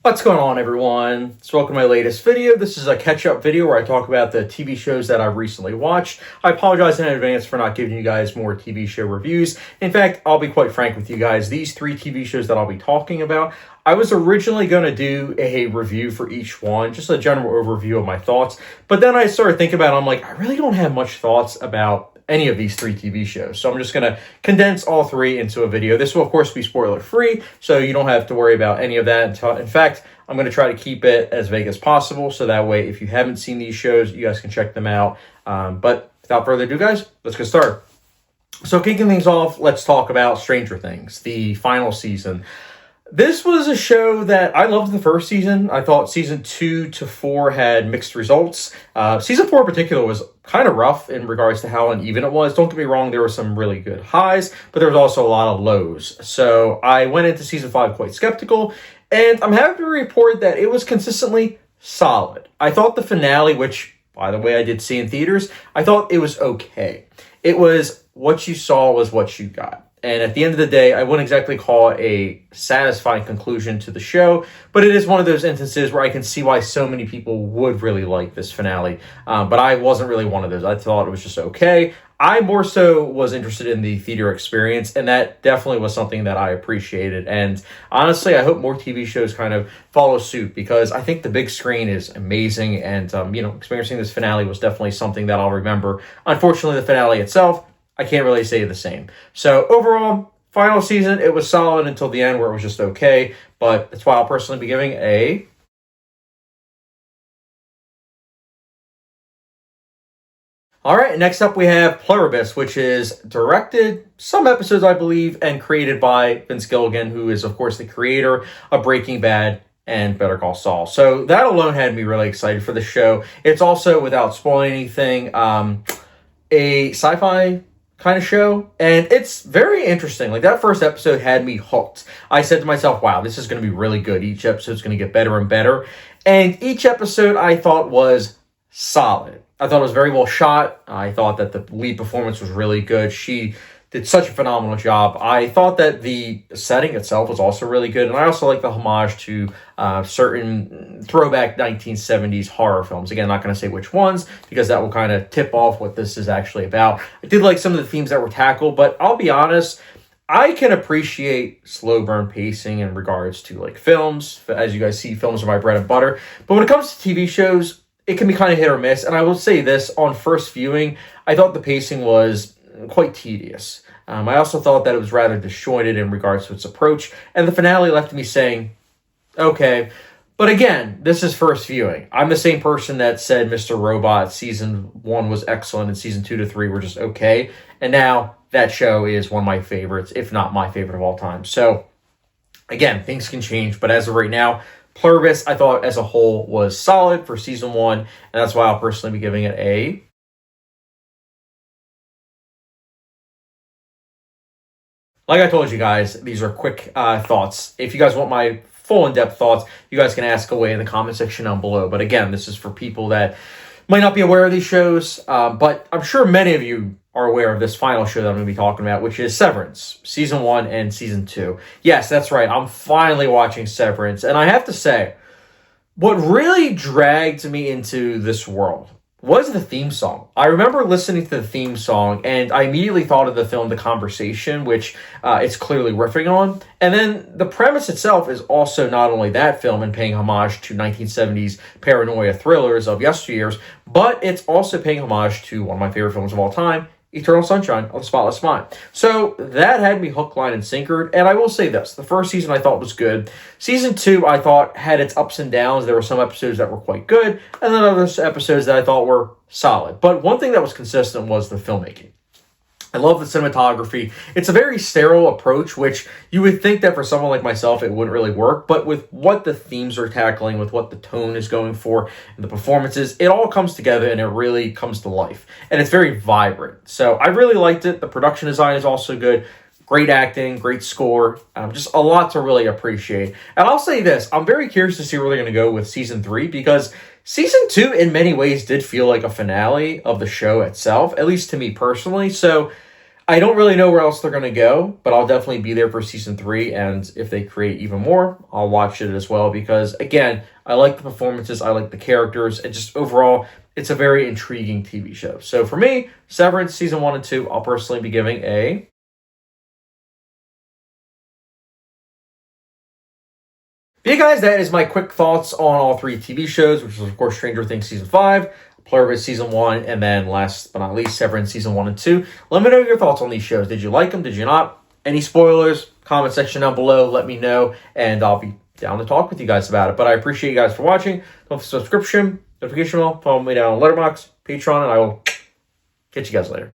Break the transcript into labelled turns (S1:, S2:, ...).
S1: What's going on, everyone? So welcome to my latest video. This is a catch-up video where I talk about the TV shows that I've recently watched. I apologize in advance for not giving you guys more TV show reviews. In fact, I'll be quite frank with you guys. These three TV shows that I'll be talking about, I was originally going to do a review for each one, just a general overview of my thoughts. But then I started thinking about it, I'm like, I really don't have much thoughts about any of these three TV shows. So I'm just going to condense all three into a video. This will, of course, be spoiler-free, so you don't have to worry about any of that. In fact, I'm going to try to keep it as vague as possible, so that way, if you haven't seen these shows, you guys can check them out. But without further ado, guys, let's get started. So kicking things off, let's talk about Stranger Things, the final season. This was a show that I loved the first season. I thought season 2 to 4 had mixed results. Season 4 in particular was kind of rough in regards to how uneven it was. Don't get me wrong, there were some really good highs, but there was also a lot of lows. So I went into season 5 quite skeptical, and I'm happy to report that it was consistently solid. I thought the finale, which, by the way, I did see in theaters, I thought it was okay. It was what you saw was what you got. And at the end of the day, I wouldn't exactly call it a satisfying conclusion to the show, but it is one of those instances where I can see why so many people would really like this finale. But I wasn't really one of those. I thought it was just okay. I more so was interested in the theater experience, and that definitely was something that I appreciated. And honestly, I hope more TV shows kind of follow suit, because I think the big screen is amazing, and experiencing this finale was definitely something that I'll remember. Unfortunately, the finale itself, I can't really say the same. So overall, final season, it was solid until the end where it was just okay. But that's why I'll personally be giving a... All right, next up we have Pluribus, which is directed, some episodes I believe, and created by Vince Gilligan, who is of course the creator of Breaking Bad and Better Call Saul. So that alone had me really excited for the show. It's also, without spoiling anything, a sci-fi kind of show, and it's very interesting. Like, that first episode had me hooked. I said to myself, wow, this is going to be really good. Each episode's going to get better and better, and each episode I thought was solid. I thought it was very well shot. I thought that the lead performance was really good. She did such a phenomenal job. I thought that the setting itself was also really good, and I also like the homage to certain throwback 1970s horror films. Again, I'm not going to say which ones, because that will kind of tip off what this is actually about. I did like some of the themes that were tackled, but I'll be honest, I can appreciate slow burn pacing in regards to like films. As you guys see, films are my bread and butter. But when it comes to TV shows, it can be kind of hit or miss. And I will say this, on first viewing, I thought the pacing was quite tedious. I also thought that it was rather disjointed in regards to its approach, and the finale left me saying, okay. But again, this is first viewing. I'm the same person that said Mr. Robot season 1 was excellent and season 2 to 3 were just okay, and now that show is one of my favorites, if not my favorite of all time. So again, things can change, but as of right now, Pluribus, I thought as a whole was solid for season 1, and that's why I'll personally be giving it a... Like I told you guys, these are quick thoughts. If you guys want my full in-depth thoughts, you guys can ask away in the comment section down below. But again, this is for people that might not be aware of these shows, but I'm sure many of you are aware of this final show that I'm going to be talking about, which is Severance, Season 1 and Season 2. Yes, that's right. I'm finally watching Severance. And I have to say, what really dragged me into this world was the theme song. I remember listening to the theme song, and I immediately thought of the film The Conversation, which it's clearly riffing on. And then the premise itself is also not only that film and paying homage to 1970s paranoia thrillers of yesteryears, but it's also paying homage to one of my favorite films of all time, Eternal Sunshine of the Spotless Mind. So that had me hook, line, and sinkered. And I will say this, the first season I thought was good. Season 2 I thought had its ups and downs. There were some episodes that were quite good, and then other episodes that I thought were solid. But one thing that was consistent was the filmmaking. I love the cinematography. It's a very sterile approach, which you would think that for someone like myself, it wouldn't really work. But with what the themes are tackling, with what the tone is going for, and the performances, it all comes together and it really comes to life. And it's very vibrant. So I really liked it. The production design is also good. Great acting, great score, just a lot to really appreciate. And I'll say this, I'm very curious to see where they're going to go with Season 3, because Season 2, in many ways, did feel like a finale of the show itself, at least to me personally. So I don't really know where else they're going to go, but I'll definitely be there for season 3. And if they create even more, I'll watch it as well because, again, I like the performances, I like the characters, and just overall, it's a very intriguing TV show. So for me, Severance season 1 and 2, I'll personally be giving a... But yeah, guys, that is my quick thoughts on all 3 TV shows, which is, of course, Stranger Things Season 5, Pluribus Season 1, and then last but not least, Severance Season 1 and 2. Let me know your thoughts on these shows. Did you like them? Did you not? Any spoilers? Comment section down below. Let me know, and I'll be down to talk with you guys about it. But I appreciate you guys for watching. Don't forget subscription, notification bell, follow me down on Letterboxd, Patreon, and I will catch you guys later.